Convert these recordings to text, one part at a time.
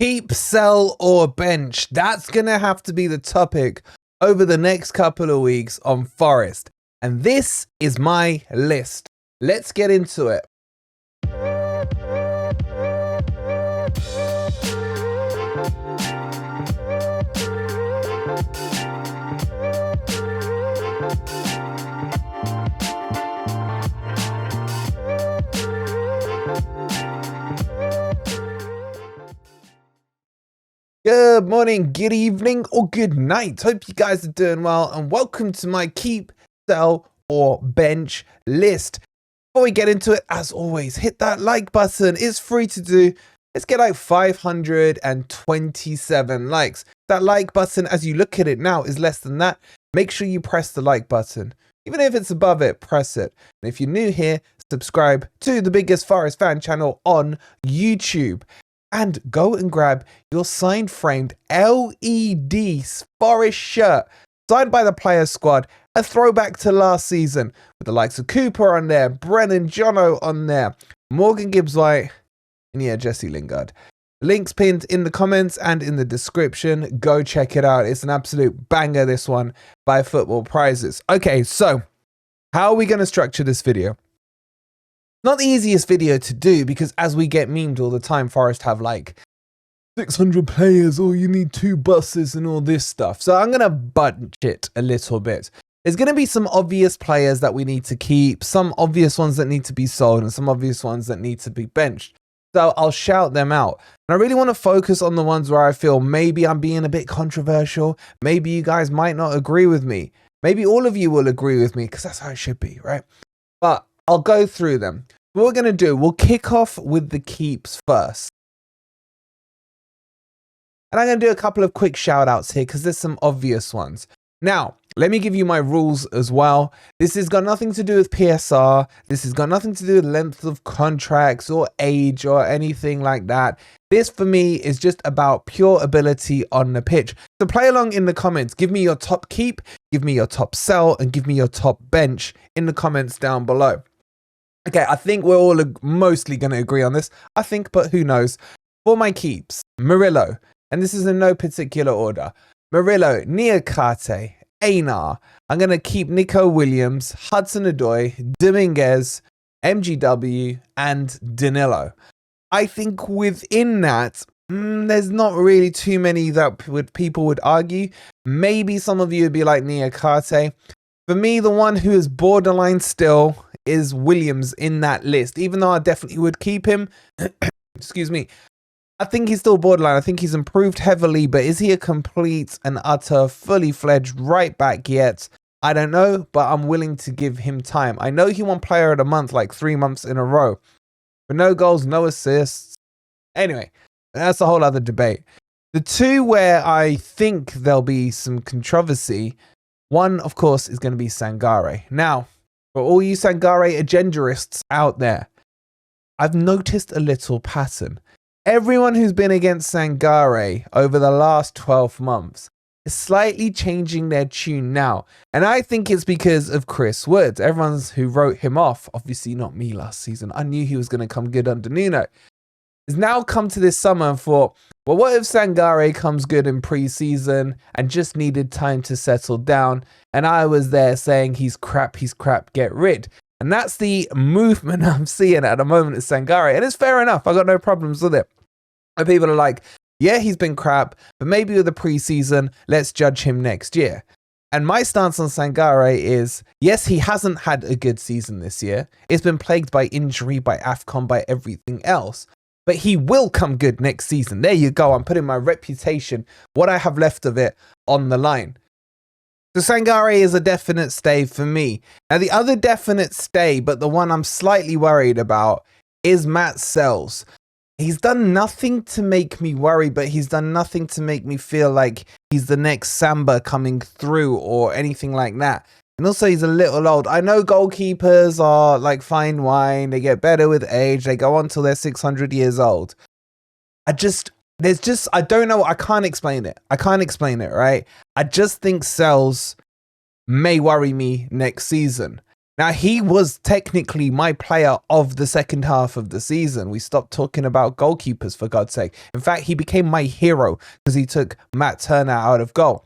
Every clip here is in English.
Keep, sell, or bench. That's going to have to be the topic over the next couple of weeks on Forest. And this is my list. Let's get into it. Good morning, good evening, or good night. Hope you guys are doing well, and welcome to my keep, sell, or bench list. Before we get into it, as always, hit that like button. It's free to do. Let's get like 527 likes. That like button, as you look at it now, is less than that. Make sure you press the like button. Even if it's above it, press it. And if you're new here, subscribe to the biggest Forest fan channel on YouTube. And go and grab your signed framed LED Forest shirt, signed by the player squad, a throwback to last season, with the likes of Cooper on there, Brennan Jono on there, Morgan Gibbs-White, and yeah, Jesse Lingard. Links pinned in the comments and in the description. Go check it out. It's an absolute banger, this one, by Football Prizes. Okay, so how are we going to structure this video? Not the easiest video to do because as we get memed all the time, Forest have like 600 players, or you need 2 buses and all this stuff. So I'm going to bunch it a little bit. There's going to be some obvious players that we need to keep, some obvious ones that need to be sold, and some obvious ones that need to be benched. So I'll shout them out. And I really want to focus on the ones where I feel maybe I'm being a bit controversial. Maybe you guys might not agree with me. Maybe all of you will agree with me because that's how it should be, right? But I'll go through them. What we're going to do, we'll kick off with the keeps first. And I'm going to do a couple of quick shout outs here because there's some obvious ones. Now, let me give you my rules as well. This has got nothing to do with PSR. This has got nothing to do with length of contracts or age or anything like that. This for me is just about pure ability on the pitch. So play along in the comments. Give me your top keep, give me your top sell, and give me your top bench in the comments down below. Okay, I think we're all mostly going to agree on this. I think, but who knows. For my keeps, Murillo, and this is in no particular order. Murillo, Niakate, Einar. I'm going to keep Nico Williams, Hudson-Odoi, Dominguez, MGW, and Danilo. I think within that, there's not really too many that people would argue. Maybe some of you would be like Niakate. For me, the one who is borderline still is Williams in that list, even though I definitely would keep him. Excuse me. I think he's still borderline. I think he's improved heavily, but is he a complete and utter, fully fledged right back yet? I don't know, but I'm willing to give him time. I know he won player of the month like 3 months in a row, but no goals, no assists. Anyway, that's a whole other debate. The two where I think there'll be some controversy, one, of course, is going to be Sangare. Now, for all you Sangare agendarists out there, I've noticed a little pattern. Everyone who's been against Sangare over the last 12 months is slightly changing their tune now. And I think it's because of Chris Wood. Everyone's who wrote him off, obviously not me last season. I knew he was going to come good under Nuno. Has now come to this summer and thought, well, what if Sangare comes good in pre-season and just needed time to settle down? And I was there saying, he's crap, get rid. And that's the movement I'm seeing at the moment at Sangare. And it's fair enough. I got no problems with it. And people are like, yeah, he's been crap, but maybe with the pre-season, let's judge him next year. And my stance on Sangare is, yes, he hasn't had a good season this year. It's been plagued by injury, by AFCON, by everything else. But he will come good next season. There you go. I'm putting my reputation, what I have left of it, on the line. So Sangare is a definite stay for me. Now, the other definite stay, but the one I'm slightly worried about, is Matt Sells. He's done nothing to make me worry, but he's done nothing to make me feel like he's the next Samba coming through or anything like that. And also, he's a little old. I know goalkeepers are like fine wine. They get better with age. They go on till they're 600 years old. I don't know. I can't explain it. Right? I just think Sells may worry me next season. Now, he was technically my player of the second half of the season. We stopped talking about goalkeepers, for God's sake. In fact, he became my hero because he took Matt Turner out of goal.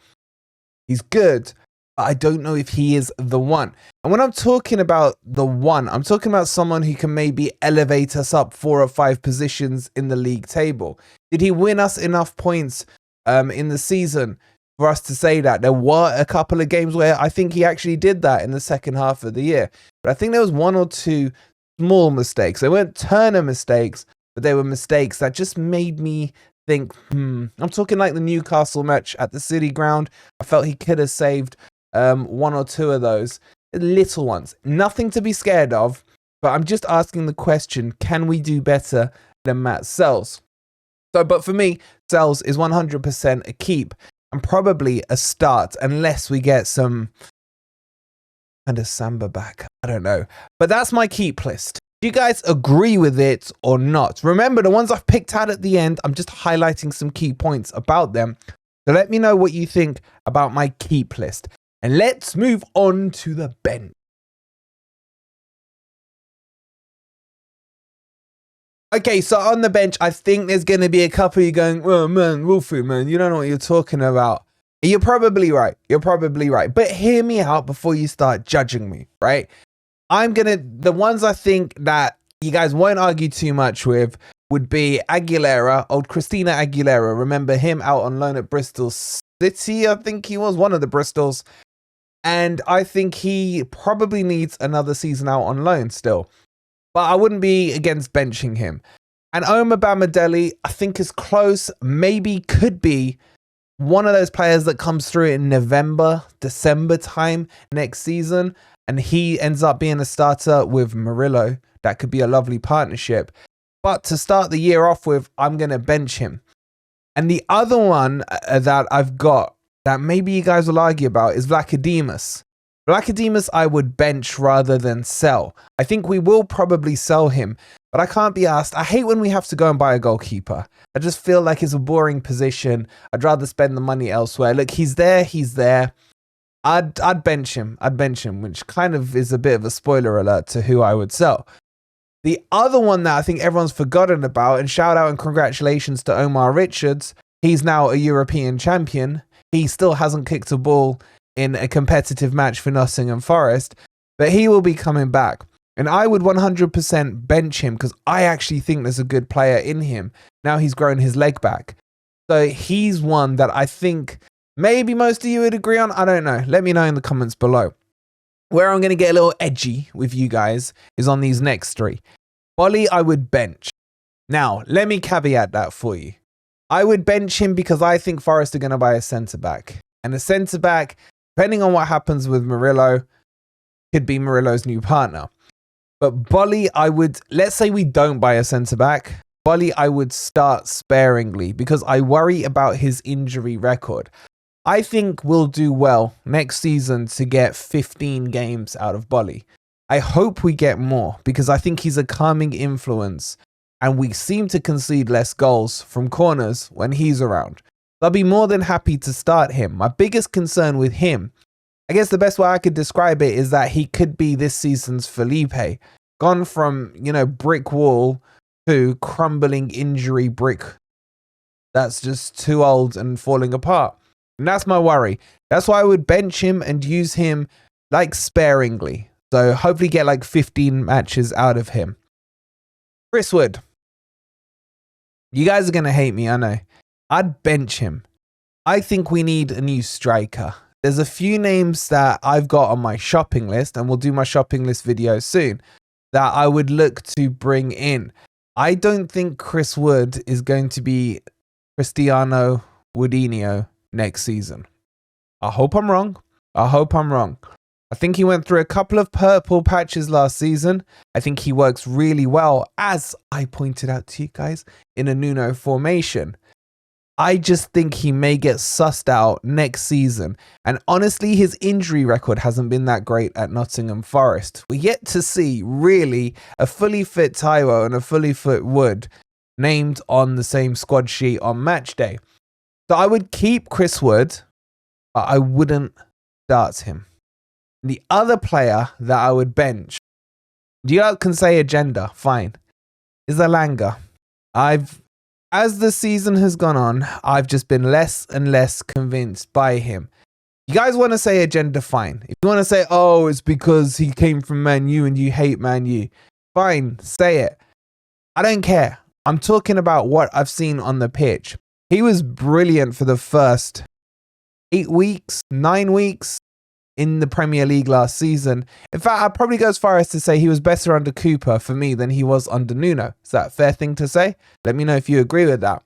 He's good, but I don't know if he is the one. And when I'm talking about the one, I'm talking about someone who can maybe elevate us up 4 or 5 positions in the league table. Did he win us enough points in the season for us to say that? There were a couple of games where I think he actually did that in the second half of the year. But I think there was 1 or 2 small mistakes. They weren't Turner mistakes, but they were mistakes that just made me think, I'm talking like the Newcastle match at the City Ground. I felt he could have saved 1 or 2 of those. Little ones. Nothing to be scared of, but I'm just asking the question, can we do better than Matt Sells? So, but for me, Sells is 100% a keep and probably a start unless we get some kind of Samba back. I don't know. But that's my keep list. Do you guys agree with it or not? Remember, the ones I've picked out at the end, I'm just highlighting some key points about them. So let me know what you think about my keep list. And let's move on to the bench. Okay, so on the bench, I think there's going to be a couple of you going, oh man, Wolfie, man, you don't know what you're talking about. You're probably right. You're probably right. But hear me out before you start judging me, right? The ones I think that you guys won't argue too much with would be Aguilera, old Christina Aguilera. Remember him out on loan at Bristol City? I think he was one of the Bristols. And I think he probably needs another season out on loan still. But I wouldn't be against benching him. And Omar Bamadeli, I think is close. Maybe could be one of those players that comes through in November, December time next season. And he ends up being a starter with Murillo. That could be a lovely partnership. But to start the year off with, I'm going to bench him. And the other one that I've got that maybe you guys will argue about is Vlachodimos. Vlachodimos I would bench rather than sell. I think we will probably sell him, but I can't be asked. I hate when we have to go and buy a goalkeeper. I just feel like it's a boring position. I'd rather spend the money elsewhere. Look, he's there. I'd bench him. Which kind of is a bit of a spoiler alert to who I would sell. The other one that I think everyone's forgotten about, and shout out and congratulations to Omar Richards. He's now a European champion. He still hasn't kicked a ball in a competitive match for Nottingham Forest, but he will be coming back. And I would 100% bench him because I actually think there's a good player in him. Now he's grown his leg back. So he's one that I think maybe most of you would agree on. I don't know. Let me know in the comments below. Where I'm going to get a little edgy with you guys is on these next 3. Bolly, I would bench. Now, let me caveat that for you. I would bench him because I think Forest are going to buy a centre-back. And a centre-back, depending on what happens with Murillo, could be Murillo's new partner. But Bolly, let's say we don't buy a centre-back. Bolly, I would start sparingly because I worry about his injury record. I think we'll do well next season to get 15 games out of Bolly. I hope we get more because I think he's a calming influence and we seem to concede less goals from corners when he's around. I'll be more than happy to start him. My biggest concern with him, I guess the best way I could describe it is that he could be this season's Felipe. Gone from, brick wall to crumbling injury brick that's just too old and falling apart. And that's my worry. That's why I would bench him and use him sparingly. So hopefully get 15 matches out of him. Chris Wood. You guys are going to hate me, I know. I'd bench him. I think we need a new striker. There's a few names that I've got on my shopping list, and we'll do my shopping list video soon, that I would look to bring in. I don't think Chris Wood is going to be Cristiano Woodinho next season. I hope I'm wrong. I think he went through a couple of purple patches last season. I think he works really well, as I pointed out to you guys, in a Nuno formation. I just think he may get sussed out next season. And honestly, his injury record hasn't been that great at Nottingham Forest. We're yet to see, really, a fully fit Taiwo and a fully fit Wood named on the same squad sheet on match day. So I would keep Chris Wood, but I wouldn't start him. The other player that I would bench, you can say agenda, fine, is Elanga. As the season has gone on, I've just been less and less convinced by him. You guys want to say agenda, fine. If you want to say, oh, it's because he came from Man U and you hate Man U, fine, say it. I don't care. I'm talking about what I've seen on the pitch. He was brilliant for the first 8 weeks, 9 weeks in the Premier League last season. In fact, I'd probably go as far as to say he was better under Cooper for me than he was under Nuno. Is that a fair thing to say? Let me know if you agree with that.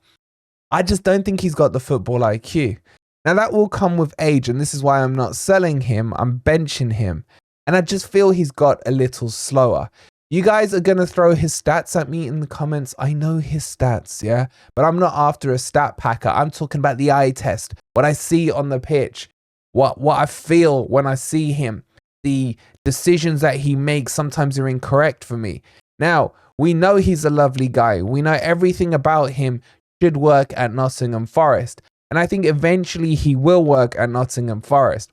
I just don't think he's got the football IQ. Now, that will come with age, and this is why I'm not selling him. I'm benching him. And I just feel he's got a little slower. You guys are going to throw his stats at me in the comments. I know his stats, yeah? But I'm not after a stat packer. I'm talking about the eye test, what I see on the pitch, what I feel when I see him. The decisions that he makes sometimes are incorrect for me. Now, we know he's a lovely guy. We know everything about him should work at Nottingham Forest. And I think eventually he will work at Nottingham Forest.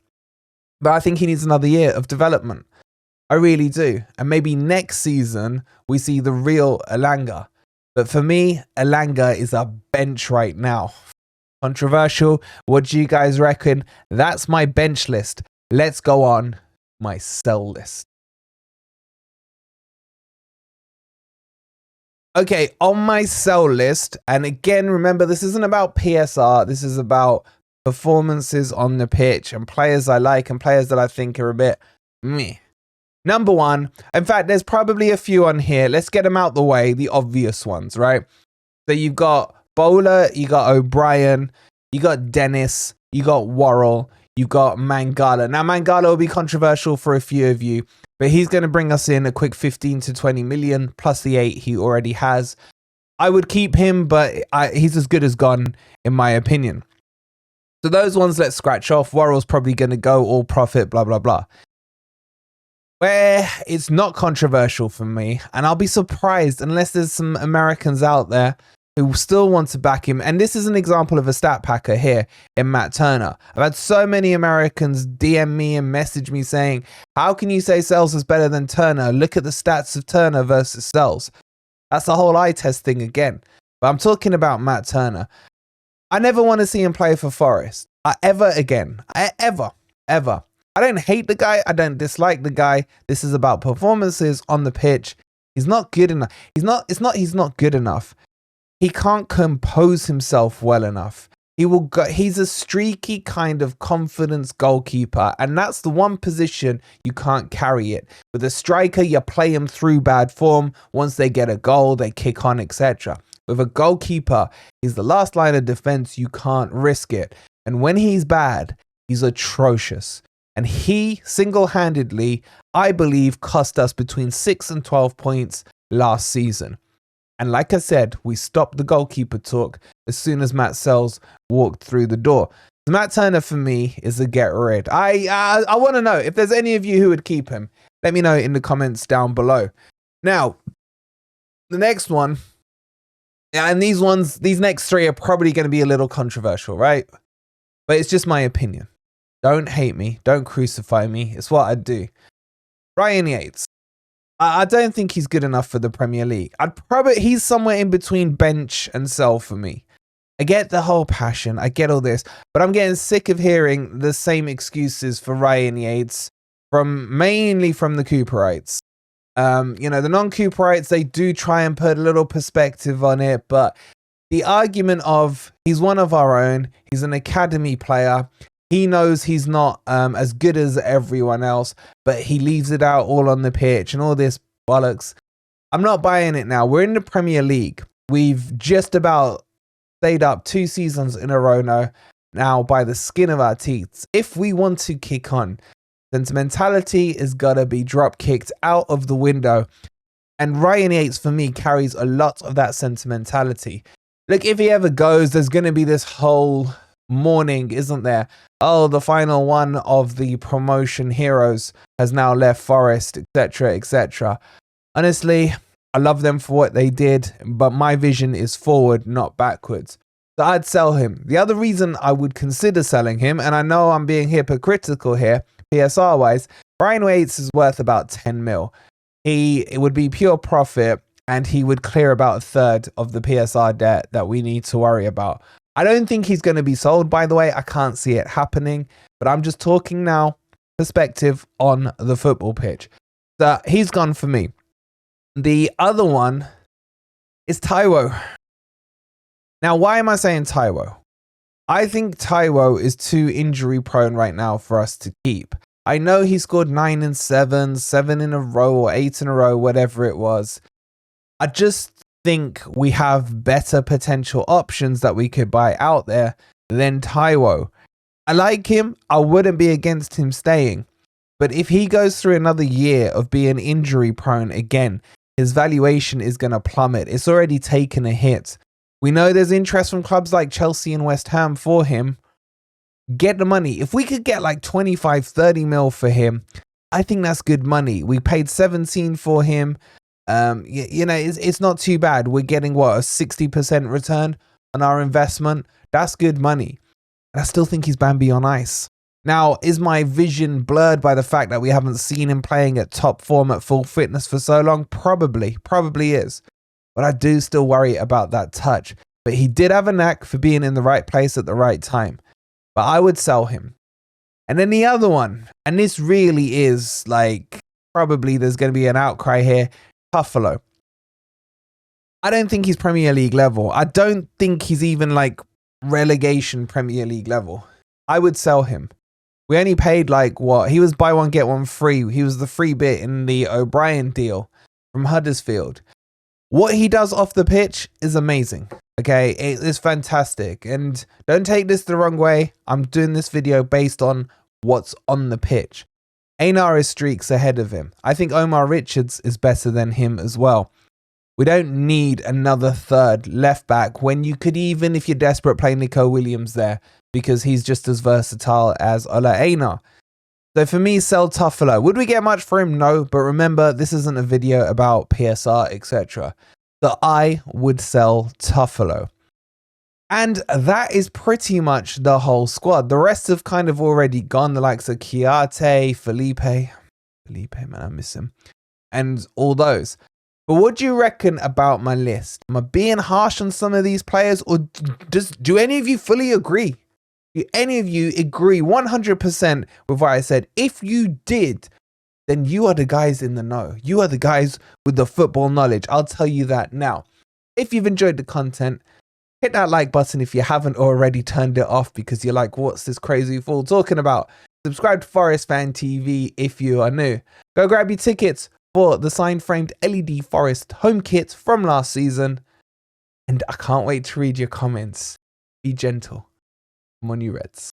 But I think he needs another year of development. I really do. And maybe next season we see the real Elanga. But for me, Elanga is a bench right now. Controversial. What do you guys reckon? That's my bench list. Let's go on my sell list. Okay, on my sell list, and again, remember, this isn't about PSR. This is about performances on the pitch and players I like and players that I think are a bit meh. Number one, in fact, there's probably a few on here. Let's get them out the way, the obvious ones, right? So you've got Bowler, you got O'Brien, you got Dennis, you got Worrell, you got Mangala. Now, Mangala will be controversial for a few of you, but he's going to bring us in a quick 15 to 20 million plus the 8 he already has. I would keep him, but he's as good as gone, in my opinion. So those ones, let's scratch off. Worrell's probably going to go all profit, blah, blah, blah. Where it's not controversial for me, and I'll be surprised unless there's some Americans out there who still want to back him. And this is an example of a stat packer here in Matt Turner. I've had so many Americans DM me and message me saying, how can you say Sells is better than Turner? Look at the stats of Turner versus Sells. That's the whole eye test thing again. But I'm talking about Matt Turner. I never want to see him play for Forest. Ever again. Ever. I don't hate the guy. I don't dislike the guy. This is about performances on the pitch. He's not good enough. He's not good enough. He can't compose himself well enough. He's a streaky kind of confidence goalkeeper, and that's the one position you can't carry it. With a striker, you play him through bad form. Once they get a goal, they kick on, etc. With a goalkeeper, he's the last line of defense. You can't risk it. And when he's bad, he's atrocious. And he single-handedly, I believe, cost us between 6 and 12 points last season. And like I said, we stopped the goalkeeper talk as soon as Matt Sells walked through the door. So Matt Turner, for me, is a get rid. I want to know if there's any of you who would keep him. Let me know in the comments down below. Now, the next one, and these next three are probably going to be a little controversial, right? But it's just my opinion. Don't hate me. Don't crucify me. It's what I do. Ryan Yates. I don't think he's good enough for the Premier League. He's somewhere in between bench and sell for me. I get the whole passion. I get all this. But I'm getting sick of hearing the same excuses for Ryan Yates mainly from the Cooperites. The non-Cooperites, they do try and put a little perspective on it. But the argument of he's one of our own. He's an academy player. He knows he's not as good as everyone else, but he leaves it out all on the pitch and all this bollocks. I'm not buying it now. We're in the Premier League. We've just about stayed up 2 seasons in a row now by the skin of our teeth. If we want to kick on, sentimentality is got to be drop kicked out of the window. And Ryan Yates, for me, carries a lot of that sentimentality. Look, if he ever goes, there's going to be this whole mourning, isn't there? Oh, the final one of the promotion heroes has now left Forest, etc., etc. Honestly, I love them for what they did, but my vision is forward, not backwards. So I'd sell him. The other reason I would consider selling him, and I know I'm being hypocritical here, PSR-wise, Brian Waits is worth about 10 mil. It would be pure profit, and he would clear about a third of the PSR debt that we need to worry about. I don't think he's going to be sold, by the way. I can't see it happening, but I'm just talking now perspective on the football pitch. So he's gone for me. The other one is Taiwo. Now, why am I saying Taiwo? I think Taiwo is too injury prone right now for us to keep. I know he scored 9 and 7, 7 in a row or 8 in a row, whatever it was. I just think we have better potential options that we could buy out there than Taiwo. I like him. I wouldn't be against him staying. But if he goes through another year of being injury prone again, his valuation is going to plummet. It's already taken a hit. We know there's interest from clubs like Chelsea and West Ham for him. Get the money. If we could get like 25, 30 mil for him, I think that's good money. We paid 17 for him. You know, it's not too bad. We're getting what, a 60% return on our investment. That's good money. And I still think he's Bambi on ice. Now, is my vision blurred by the fact that we haven't seen him playing at top form at full fitness for so long? Probably is. But I do still worry about that touch. But he did have a knack for being in the right place at the right time. But I would sell him. And then the other one, and this really is like, probably there's going to be an outcry here, Buffalo. I don't think he's Premier League level. I don't think he's even like relegation Premier League level. I would sell him. We only paid like what? He was buy one, get one free. He was the free bit in the O'Brien deal from Huddersfield. What he does off the pitch is amazing. Okay, it is fantastic. And don't take this the wrong way. I'm doing this video based on what's on the pitch. Einar is streaks ahead of him. I think Omar Richards is better than him as well. We don't need another third left back when you could even, if you're desperate, play Nico Williams there because he's just as versatile as Ola Einar. So for me, sell Tuffalo. Would we get much for him? No, but remember, this isn't a video about PSR, etc. So I would sell Tuffalo. And that is pretty much the whole squad. The rest have kind of already gone. The likes of Chiarte, Felipe, man, I miss him. And all those. But what do you reckon about my list? Am I being harsh on some of these players? Or do any of you fully agree? Do any of you agree 100% with what I said? If you did, then you are the guys in the know. You are the guys with the football knowledge. I'll tell you that now. If you've enjoyed the content, hit that like button if you haven't already turned it off because you're like, what's this crazy fool talking about? Subscribe to Forest Fan TV if you are new. Go grab your tickets for the signed framed LED Forest home kit from last season. And I can't wait to read your comments. Be gentle. I'm on you, Reds.